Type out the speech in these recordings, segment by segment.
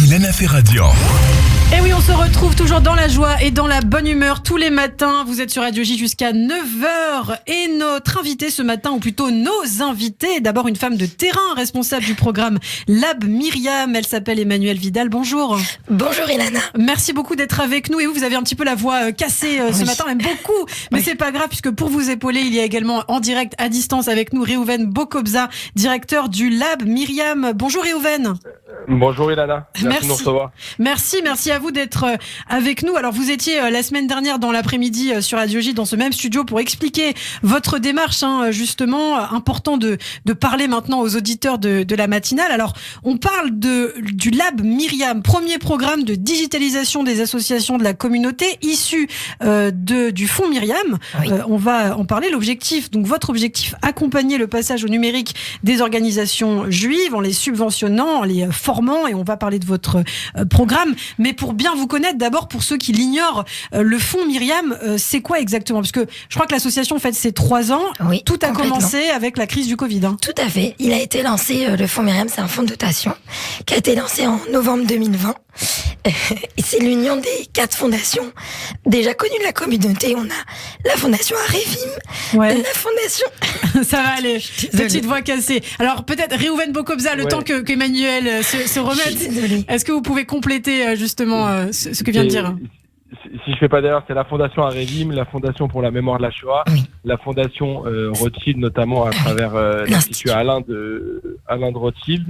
Ilana Ferradian. Et oui, on se retrouve toujours dans la joie et dans la bonne humeur tous les matins. Vous êtes sur Radio J jusqu'à 9h. Et notre invité ce matin, ou plutôt nos invités, d'abord une femme de terrain responsable du programme Lab Myriam. Elle s'appelle Emmanuelle Vidal. Bonjour. Bonjour Ilana. Merci beaucoup d'être avec nous. Et vous avez un petit peu la voix cassée ce matin, même beaucoup. Mais c'est pas grave, puisque pour vous épauler, il y a également en direct à distance avec nous Réhouven Bokobza, directeur du Lab Myriam. Bonjour Réhouven. Bonjour Ilana, merci de nous recevoir. Merci à vous d'être avec nous. Alors vous étiez la semaine dernière dans l'après-midi sur Radio J dans ce même studio pour expliquer votre démarche, justement. Important de parler maintenant aux auditeurs de la matinale. Alors on parle du Lab Myriam, premier programme de digitalisation des associations de la communauté issu du fonds Myriam. Oui. On va en parler. L'objectif, donc votre objectif, accompagner le passage au numérique des organisations juives en les subventionnant, en les formant, et on va parler de votre programme. Mais pour bien vous connaître, d'abord pour ceux qui l'ignorent, le fonds Myriam, c'est quoi exactement? Parce que je crois que l'association fête ses 3 ans. Oui, tout a commencé avec la crise du Covid. Tout à fait. Il a été lancé, le fonds Myriam, c'est un fonds de dotation qui a été lancé en novembre 2020. C'est l'union des 4 fondations déjà connues de la communauté. On a la fondation Arevim, la fondation... Ça va aller, petite voix cassée. Alors peut-être Réhouven Bokobza, le temps qu'Emmanuel se remette. Est-ce que vous pouvez compléter justement ce que vient de dire? Si je fais pas d'erreur, c'est la fondation Arevim, la fondation pour la mémoire de la Shoah, la fondation Rothschild, notamment à travers l'Institut Alain de Rothschild.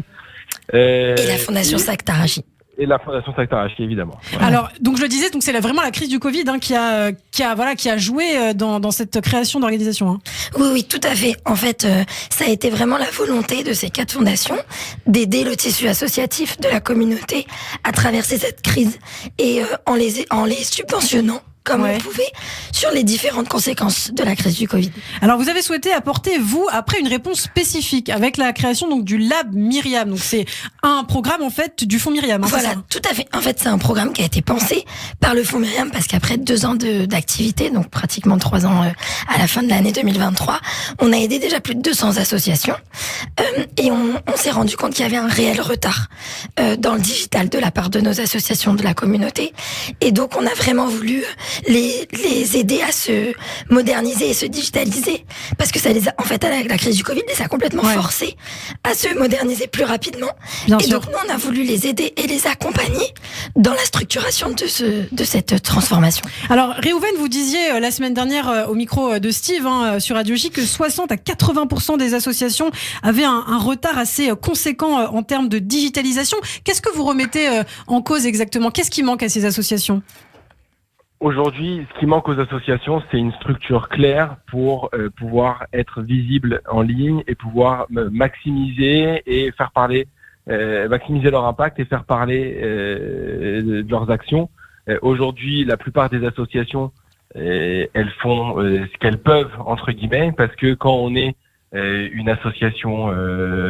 Et la fondation Sakht Arachi. Et la fondation Sakht Arachi, évidemment. Ouais. Alors, donc je le disais, donc c'est vraiment la crise du Covid qui a joué dans cette création d'organisation. Oui, tout à fait. En fait, ça a été vraiment la volonté de ces 4 fondations d'aider le tissu associatif de la communauté à traverser cette crise et en les subventionnant comme on pouvait, sur les différentes conséquences de la crise du Covid. Alors, vous avez souhaité apporter, vous, après une réponse spécifique avec la création donc du Lab Myriam. Donc, c'est un programme, en fait, du fonds Myriam. Voilà, tout à fait. En fait, c'est un programme qui a été pensé par le fonds Myriam parce qu'après 2 ans d'activité, donc pratiquement 3 ans à la fin de l'année 2023, on a aidé déjà plus de 200 associations et on s'est rendu compte qu'il y avait un réel retard dans le digital de la part de nos associations de la communauté. Et donc, on a vraiment voulu les aider à se moderniser et se digitaliser parce que ça les a, en fait, la crise du Covid les a complètement forcés à se moderniser plus rapidement. Bien sûr. Donc nous on a voulu les aider et les accompagner dans la structuration de cette transformation. Alors Réhouven, vous disiez la semaine dernière au micro de Steve sur Radio J que 60 à 80% des associations avaient un retard assez conséquent en termes de digitalisation. Qu'est-ce que vous remettez en cause exactement? Qu'est-ce qui manque à ces associations? Aujourd'hui, ce qui manque aux associations, c'est une structure claire pour pouvoir être visible en ligne et pouvoir maximiser et faire parler, maximiser leur impact et faire parler de leurs actions. Aujourd'hui, la plupart des associations, elles font ce qu'elles peuvent, entre guillemets, parce que quand on est une association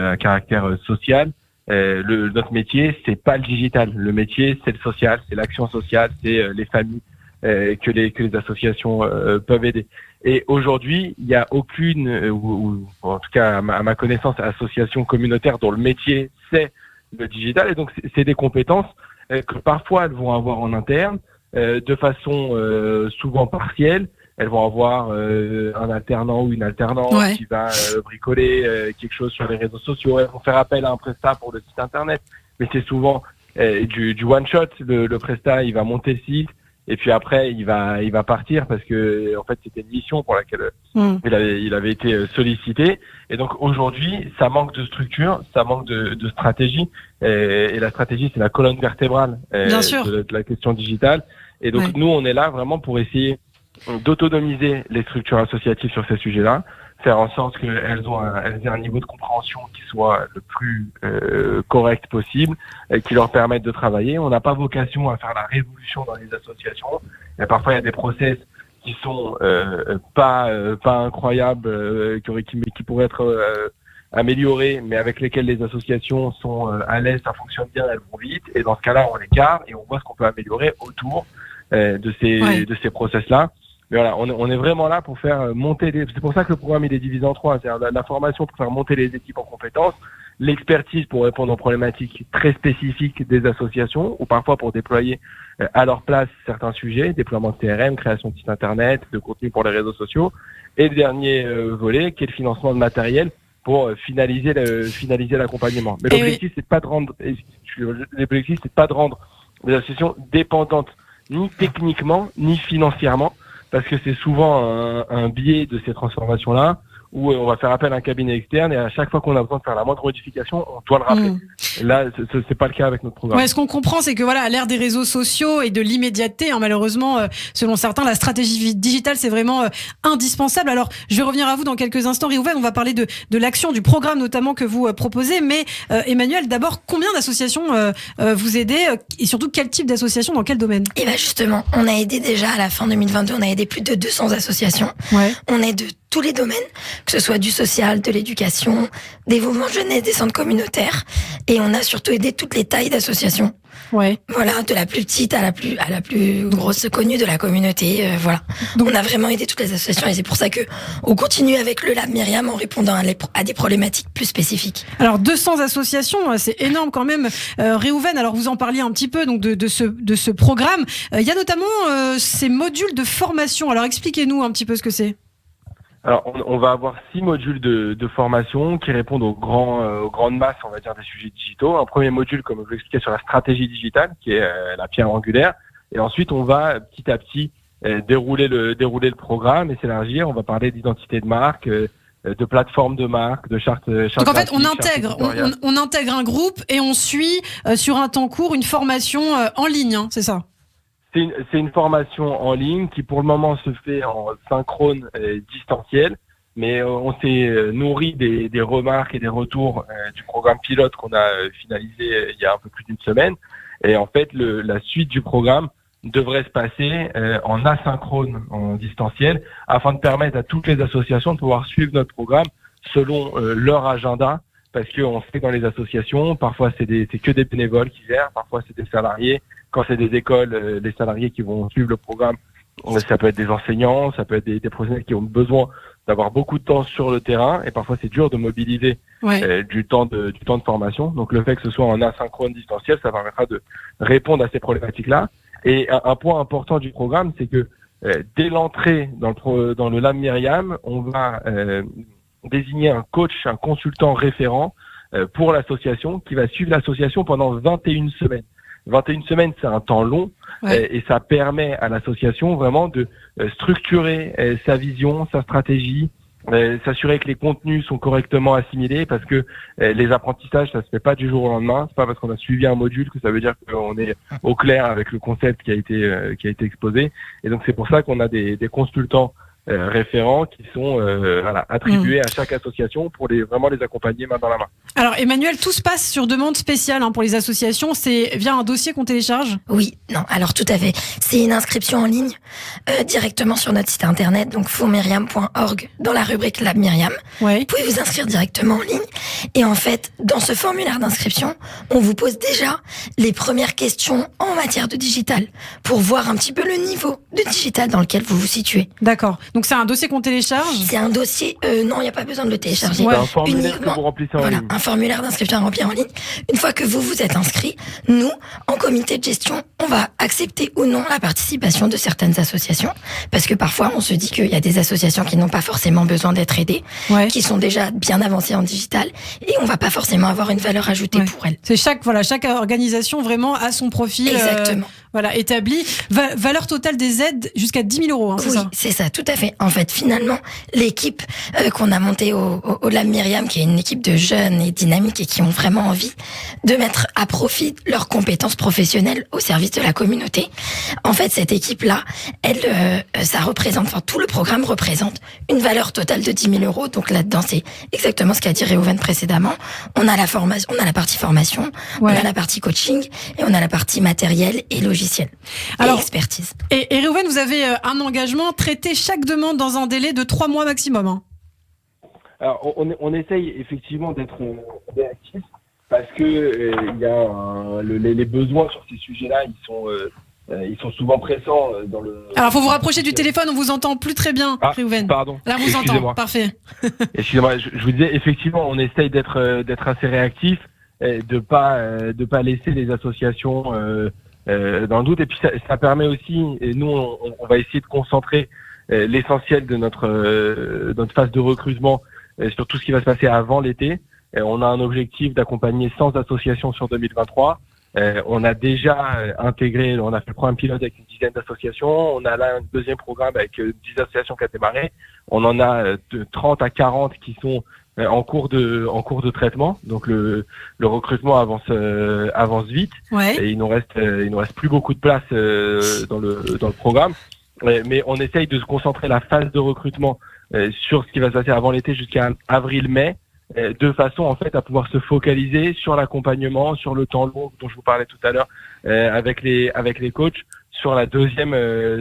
à caractère social, notre métier, c'est pas le digital. Le métier, c'est le social, c'est l'action sociale, c'est les familles. Que les associations peuvent aider. Et aujourd'hui, il n'y a aucune, ou en tout cas à ma connaissance, association communautaire dont le métier c'est le digital. Et donc c'est des compétences que parfois elles vont avoir en interne, de façon souvent partielle. Elles vont avoir un alternant ou une alternante qui va bricoler quelque chose sur les réseaux sociaux. Elles vont faire appel à un prestat pour le site internet. Mais c'est souvent du one shot. Le prestat, il va monter le site. Et puis après, il va partir parce que en fait, c'était une mission pour laquelle il avait été sollicité. Et donc aujourd'hui, ça manque de structure, ça manque de stratégie. Et la stratégie, c'est la colonne vertébrale de la question digitale. Et donc nous, on est là vraiment pour essayer d'autonomiser les structures associatives sur ces sujets-là, faire en sorte qu'elles aient un niveau de compréhension qui soit le plus correct possible, qui leur permette de travailler. On n'a pas vocation à faire la révolution dans les associations. Et parfois, il y a des process qui sont pas incroyables, qui pourraient être améliorés, mais avec lesquels les associations sont à l'aise, ça fonctionne bien, elles vont vite. Et dans ce cas-là, on les garde et on voit ce qu'on peut améliorer autour de ces process-là. Mais voilà, on est vraiment là pour faire monter c'est pour ça que le programme il est divisé en 3. C'est-à-dire la formation pour faire monter les équipes en compétences, l'expertise pour répondre aux problématiques très spécifiques des associations ou parfois pour déployer à leur place certains sujets, déploiement de CRM, création de sites internet, de contenu pour les réseaux sociaux. Et le dernier volet qui est le financement de matériel pour finaliser l'accompagnement. Mais l'objectif, c'est pas de rendre les associations dépendantes ni techniquement ni financièrement, parce que c'est souvent un biais de ces transformations-là, où on va faire appel à un cabinet externe et à chaque fois qu'on a besoin de faire la moindre modification, on doit le rappeler. Là, c'est pas le cas avec notre programme. Ouais, ce qu'on comprend, c'est que voilà, à l'ère des réseaux sociaux et de l'immédiateté, malheureusement, selon certains, la stratégie digitale, c'est vraiment indispensable. Alors, je vais revenir à vous dans quelques instants. Réhouven, on va parler de l'action, du programme notamment que vous proposez. Mais Emmanuel, d'abord, combien d'associations vous aidez et surtout quel type d'associations, dans quel domaine? Et bien justement, on a aidé déjà à la fin 2022, on a aidé plus de 200 associations. Ouais. On aide tous les domaines, que ce soit du social, de l'éducation, des mouvements jeunesse, des centres communautaires. Et on a surtout aidé toutes les tailles d'associations. Ouais. Voilà, de la plus petite à la plus grosse connue de la communauté. Voilà. Donc on a vraiment aidé toutes les associations et c'est pour ça que on continue avec le Lab Myriam en répondant à des problématiques plus spécifiques. Alors 200 associations, c'est énorme quand même. Réhouven, alors vous en parliez un petit peu donc de ce programme. Il y a notamment ces modules de formation. Alors expliquez-nous un petit peu ce que c'est. Alors, on va avoir 6 modules de formation qui répondent aux grandes masses, on va dire, des sujets digitaux. Un premier module, comme je vous l'expliquais, sur la stratégie digitale, qui est la pierre angulaire. Et ensuite, on va petit à petit dérouler le programme et s'élargir. On va parler d'identité de marque, de plateforme de marque, de charte. Donc en fait, on intègre un groupe et on suit sur un temps court une formation en ligne, hein, c'est ça? C'est une formation en ligne qui pour le moment se fait en synchrone distanciel, mais on s'est nourri des remarques et des retours du programme pilote qu'on a finalisé il y a un peu plus d'une semaine. Et en fait, la suite du programme devrait se passer en asynchrone, en distanciel, afin de permettre à toutes les associations de pouvoir suivre notre programme selon leur agenda, parce qu'on sait dans les associations, parfois c'est que des bénévoles qui gèrent, parfois c'est des salariés. Quand c'est des écoles, les salariés qui vont suivre le programme, ça peut être des enseignants, ça peut être des professionnels qui ont besoin d'avoir beaucoup de temps sur le terrain et parfois c'est dur de mobiliser du temps de formation. Donc le fait que ce soit en asynchrone distanciel, ça permettra de répondre à ces problématiques-là. Et un point important du programme, c'est que dès l'entrée dans le Lab Myriam, on va désigner un coach, un consultant référent pour l'association qui va suivre l'association pendant 21 semaines. 21 semaines, c'est un temps long et ça permet à l'association vraiment de structurer sa vision, sa stratégie, s'assurer que les contenus sont correctement assimilés parce que les apprentissages, ça se fait pas du jour au lendemain. C'est pas parce qu'on a suivi un module que ça veut dire qu'on est au clair avec le concept qui a été exposé. Et donc c'est pour ça qu'on a des consultants référents qui sont attribués à chaque association pour vraiment les accompagner main dans la main. Alors Emmanuel, tout se passe sur demande spéciale pour les associations, c'est via un dossier qu'on télécharge? Oui, non, alors tout à fait. C'est une inscription en ligne directement sur notre site internet, donc fondmyriam.org, dans la rubrique Lab Myriam. Ouais. Vous pouvez vous inscrire directement en ligne et en fait, dans ce formulaire d'inscription, on vous pose déjà les premières questions en matière de digital pour voir un petit peu le niveau de digital dans lequel vous vous situez. D'accord. Donc c'est un dossier qu'on télécharge? C'est un dossier, non, il n'y a pas besoin de le télécharger. C'est un formulaire que vous remplissez en ligne. Un formulaire d'inscription à remplir en ligne. Une fois que vous êtes inscrit, nous, en comité de gestion, on va accepter ou non la participation de certaines associations. Parce que parfois, on se dit qu'il y a des associations qui n'ont pas forcément besoin d'être aidées, qui sont déjà bien avancées en digital, et on va pas forcément avoir une valeur ajoutée pour elles. C'est chaque organisation vraiment a son profil. Exactement. Établi. Valeur totale des aides jusqu'à 10 000 euros, c'est oui, ça? C'est ça, tout à fait. En fait, finalement, l'équipe qu'on a montée au Lab Myriam, qui est une équipe de jeunes et dynamiques et qui ont vraiment envie de mettre à profit leurs compétences professionnelles au service de la communauté. En fait, cette équipe-là, tout le programme représente une valeur totale de 10 000 euros. Donc là-dedans, c'est exactement ce qu'a dit Réhouven précédemment. On a la partie formation, on a la partie coaching et on a la partie matériel et logiciel. Alors, et expertise. Et Réhouven, vous avez un engagement, traiter chaque demande dans un délai de 3 mois maximum. Alors, on essaye effectivement d'être réactif parce que il y a les besoins sur ces sujets-là, ils sont ils sont souvent pressants dans le... Alors, faut vous rapprocher du téléphone, on vous entend plus très bien, Réhouven. Pardon. Là, on vous entend, parfait. Excusez-moi, je vous disais, effectivement, on essaye d'être assez réactif, de pas laisser les associations dans le doute. Et puis ça permet aussi, et nous on va essayer de concentrer l'essentiel de notre phase de recrutement sur tout ce qui va se passer avant l'été. On a un objectif d'accompagner 100 associations sur 2023. On a déjà intégré, on a fait le programme pilote avec une dizaine d'associations. On a là un deuxième programme avec 10 associations qui a démarré. On en a de 30 à 40 qui sont en cours de traitement. Donc le recrutement avance vite. Ouais. Et il nous reste plus beaucoup de place dans le programme. Mais on essaye de se concentrer la phase de recrutement sur ce qui va se passer avant l'été jusqu'à avril-mai, de façon en fait à pouvoir se focaliser sur l'accompagnement, sur le temps long dont je vous parlais tout à l'heure avec les coachs, sur la deuxième,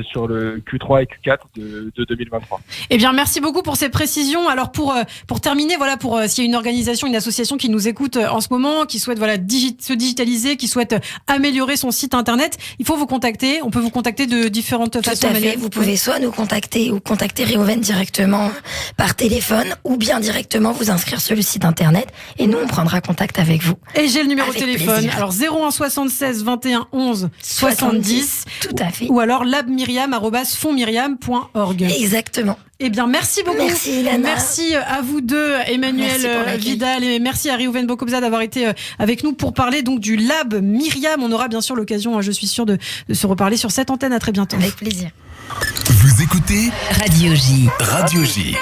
sur le Q3 et Q4 de 2023. Eh bien, merci beaucoup pour ces précisions. Alors, pour terminer, voilà, s'il y a une organisation, une association qui nous écoute en ce moment, qui souhaite, voilà, se digitaliser, qui souhaite améliorer son site internet, il faut vous contacter. On peut vous contacter de différentes façons. Tout à fait. Vous pouvez soit nous contacter ou contacter Réhouven directement par téléphone ou bien directement vous inscrire sur le site internet et nous, on prendra contact avec vous. Et j'ai le numéro de Avec téléphone. plaisir. Alors, 01 76 21 11 70. Tout à fait. Ou alors labmyriam@fondmyriam.org. Exactement. Eh bien, merci beaucoup. Merci, Ilana. Merci à vous deux, Emmanuel Merci pour l'accueil. Vidal, et merci à Réhouven Bokobza d'avoir été avec nous pour parler donc du Lab Myriam. On aura bien sûr l'occasion, je suis sûre, de se reparler sur cette antenne. À très bientôt. Avec plaisir. Vous écoutez Radio J. Radio J.